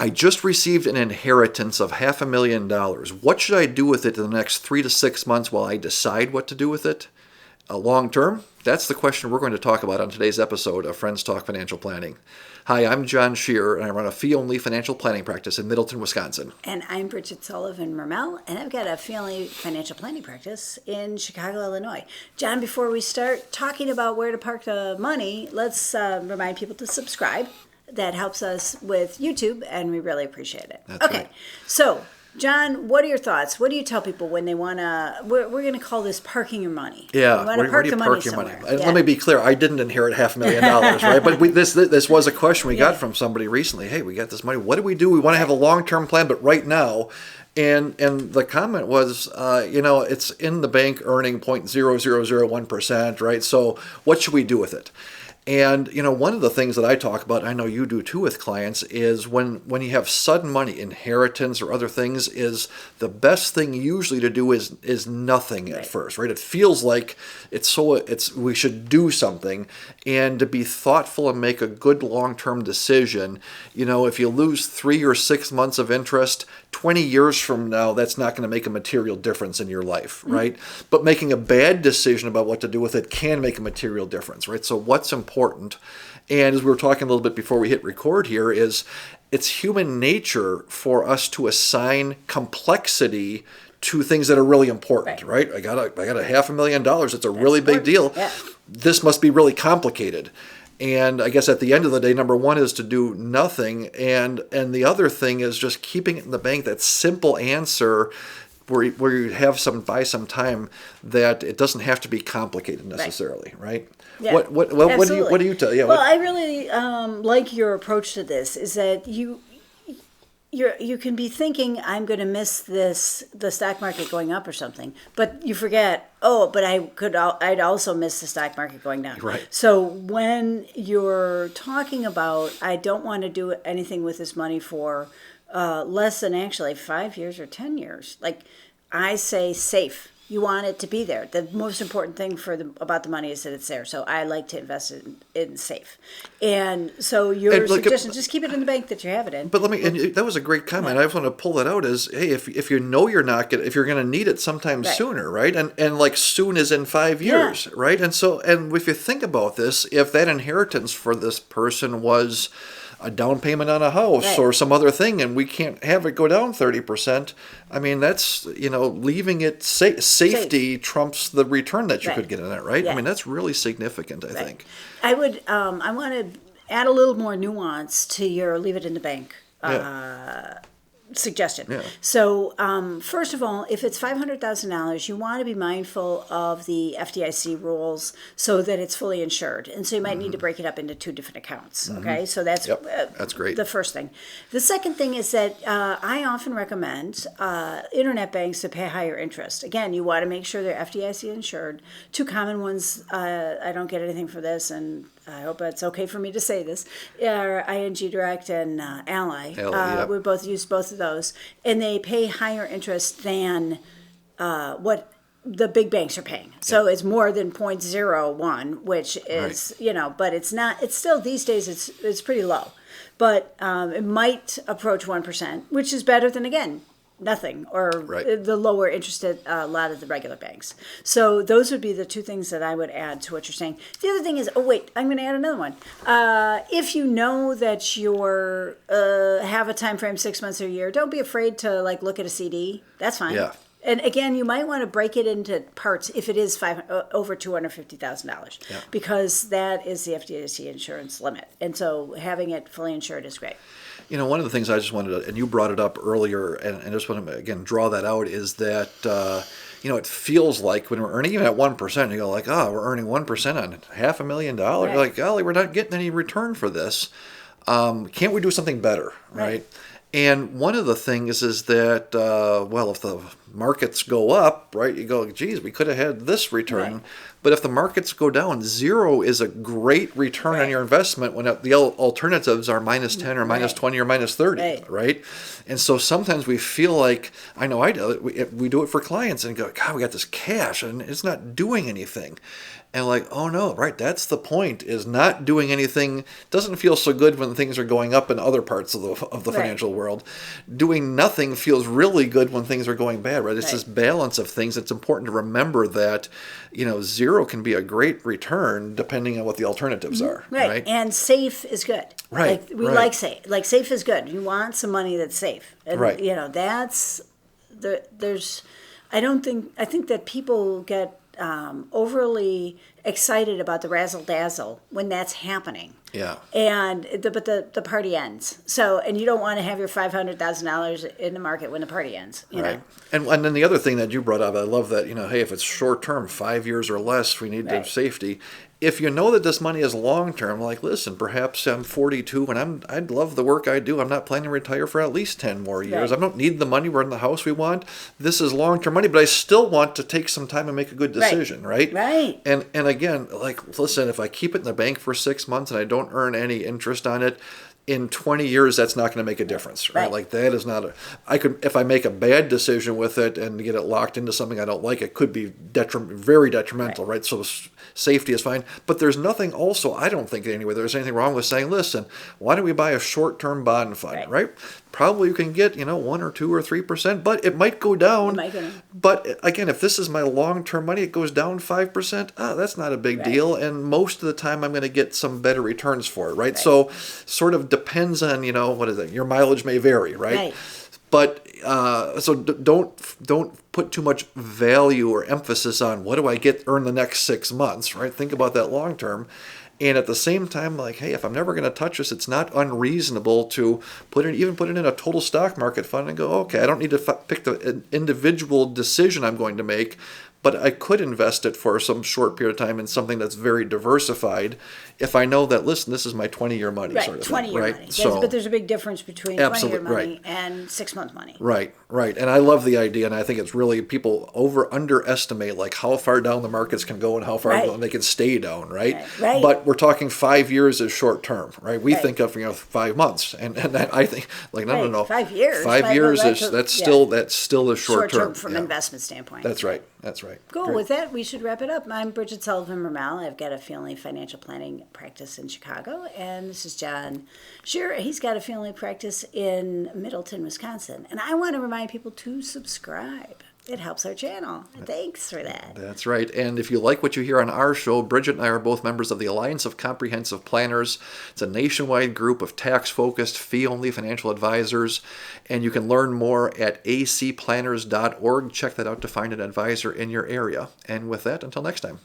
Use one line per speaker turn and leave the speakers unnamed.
I just received an inheritance of $500,000. What should I do with it in the next 3 to 6 months while I decide what to do with it? Long term? That's the question we're going to talk about on today's episode of Friends Talk Financial Planning. Hi, I'm John Shearer, and I run a fee-only financial planning practice in Middleton, Wisconsin.
And I'm Bridget Sullivan-Mermel, and I've got a fee-only financial planning practice in Chicago, Illinois. John, before we start talking about where to park the money, let's remind people to subscribe. That helps us with YouTube, and we really appreciate it.
That's
okay,
right.
So, John, what are your thoughts? What do you tell people when they want to, we're going to call this parking your money.
Yeah,
you want to
where
park
do you
the
park
money
your
somewhere.
money?
Yeah.
Let me be clear, I didn't inherit $500,000, right? But this was a question we got from somebody recently. Hey, we got this money. What do we do? We want to have a long-term plan, but right now, and the comment was, it's in the bank earning 0.0001%, right? So what should we do with it? And, one of the things that I talk about, I know you do too with clients, is when you have sudden money, inheritance or other things, is the best thing usually to do is nothing at first, right? It feels like we should do something, and to be thoughtful and make a good long-term decision. If you lose 3 or 6 months of interest, 20 years from now, that's not going to make a material difference in your life, right? Mm-hmm. But making a bad decision about what to do with it can make a material difference, right? So what's important, and as we were talking a little bit before we hit record here, is it's human nature for us to assign complexity to things that are really important, right? I got a $500,000. It's a really big deal.
Yeah.
This must be really complicated. And I guess at the end of the day, number one is to do nothing. And the other thing is just keeping it in the bank. That simple answer where you have buy some time, that it doesn't have to be complicated necessarily, right?
Yeah,
What do you tell? Yeah.
Well, I really like your approach to this. Is that you can be thinking, I'm going to miss the stock market going up or something, but you forget, but I'd also miss the stock market going down.
Right.
So when you're talking about, I don't want to do anything with this money for less than actually 5 years or 10 years, like I say safe. You want it to be there. The most important thing about the money is that it's there. So I like to invest in safe. And so your suggestion, just keep it in the bank that you have it in.
But that was a great comment. I just want to pull that out as, hey, if you know if you're going to need it sometime sooner, right? And like soon as in 5 years, right? And so, and if you think about this, if that inheritance for this person was a down payment on a house or some other thing, and we can't have it go down 30%. I mean, that's, leaving it safety trumps the return that you could get in it, right? Yeah. I mean, that's really significant, I think.
I would, I want to add a little more nuance to your leave it in the bank suggestion. Yeah. So, first of all, if it's $500,000, you want to be mindful of the FDIC rules so that it's fully insured. And so you might need to break it up into 2 different accounts. Okay, so that's
great.
The first thing. The second thing is that I often recommend internet banks to pay higher interest. Again, you want to make sure they're FDIC insured. 2 common ones, I don't get anything for this, and I hope it's okay for me to say this, are ING Direct and Ally. We both use both of those, and they pay higher interest than what the big banks are paying. So it's more than 0.01, which is, but it's not, it's still, these days, it's pretty low. But it might approach 1%, which is better than, again, nothing, or the lower interest at a lot of the regular banks. So those would be the 2 things that I would add to what you're saying. The other thing is, I'm going to add another one. If you know that you're have a time frame 6 months or a year, don't be afraid to look at a CD. That's fine. Yeah. And again, you might want to break it into parts if it is over $250,000, because that is the FDIC insurance limit. And so having it fully insured is great.
One of the things I just wanted to, and you brought it up earlier, and I just want to, again, draw that out, is that, it feels like when we're earning even at 1%, you go like, we're earning 1% on $500,000. Right. You're like, golly, we're not getting any return for this. Can't we do something better, right? And one of the things is that, if the markets go up, right, you go, geez, we could have had this return.
Right.
But if the markets go down, 0 is a great return on your investment when the alternatives are minus 10 or minus 20 or minus 30, right? And so sometimes we feel like, I know I do it, we do it for clients and go, God, we got this cash and it's not doing anything. And like, oh no, right, that's the point, is not doing anything doesn't feel so good when things are going up in other parts of the financial world. Doing nothing feels really good when things are going bad, right? It's this balance of things. It's important to remember that, 0 can be a great return depending on what the alternatives are. Right.
And safe is good.
Right.
Like we like safe. Like safe is good. You want some money that's safe. And,
right.
That's I think that people get overly excited about the razzle dazzle when that's happening.
Yeah.
But the party ends. So, and you don't want to have your $500,000 in the market when the party ends. You know?
And then the other thing that you brought up, I love that, hey, if it's short term, 5 years or less, we need to have safety. If you know that this money is long term, like, listen, perhaps I'm 42 and I'd love the work I do. I'm not planning to retire for at least 10 more years. I don't need the money. We're in the house we want. This is long term money, but I still want to take some time and make a good decision, right?
Right.
And again, like, listen, if I keep it in the bank for 6 months and I don't earn any interest on it, in 20 years, that's not going to make a difference, right? Like, that is not if I make a bad decision with it and get it locked into something I don't like, it could be very detrimental, right? So safety is fine. But there's nothing also, I don't think anyway, there's anything wrong with saying, listen, why don't we buy a short-term bond fund, right? Probably you can get, 1 or 2 or 3%, but it might go down. But again, if this is my long-term money, it goes down 5%, that's not a big deal. And most of the time I'm going to get some better returns for it, right? So sort of depends on, what is it? Your mileage may vary, right? But so don't put too much value or emphasis on what do I earn the next 6 months, right? Think about that long term. And at the same time, like, hey, if I'm never going to touch this, it's not unreasonable to put it in a total stock market fund and go, okay, I don't need to pick the individual decision I'm going to make, but I could invest it for some short period of time in something that's very diversified if I know that, listen, this is my 20-year money sort of
20-year
thing,
money.
So,
but there's a big difference between 20-year money and 6-month money.
Right. And I love the idea, and I think it's really, people underestimate like how far down the markets can go and how far they can stay down, right? But we're talking 5 years as short term, right? We think of 5 months, and I think like no.
5 years.
5 years that's still a short term
from an investment standpoint.
That's right.
Cool.
Great.
With that, we should wrap it up. I'm Bridget Sullivan-Ramel. I've got a family financial planning practice in Chicago, and this is John Shearer. He's got a family practice in Middleton, Wisconsin. And I want to remind people to subscribe. It helps our channel. Thanks for that.
That's right. And if you like what you hear on our show, Bridget and I are both members of the Alliance of Comprehensive Planners. It's a nationwide group of tax-focused, fee-only financial advisors. And you can learn more at acplanners.org. Check that out to find an advisor in your area. And with that, until next time.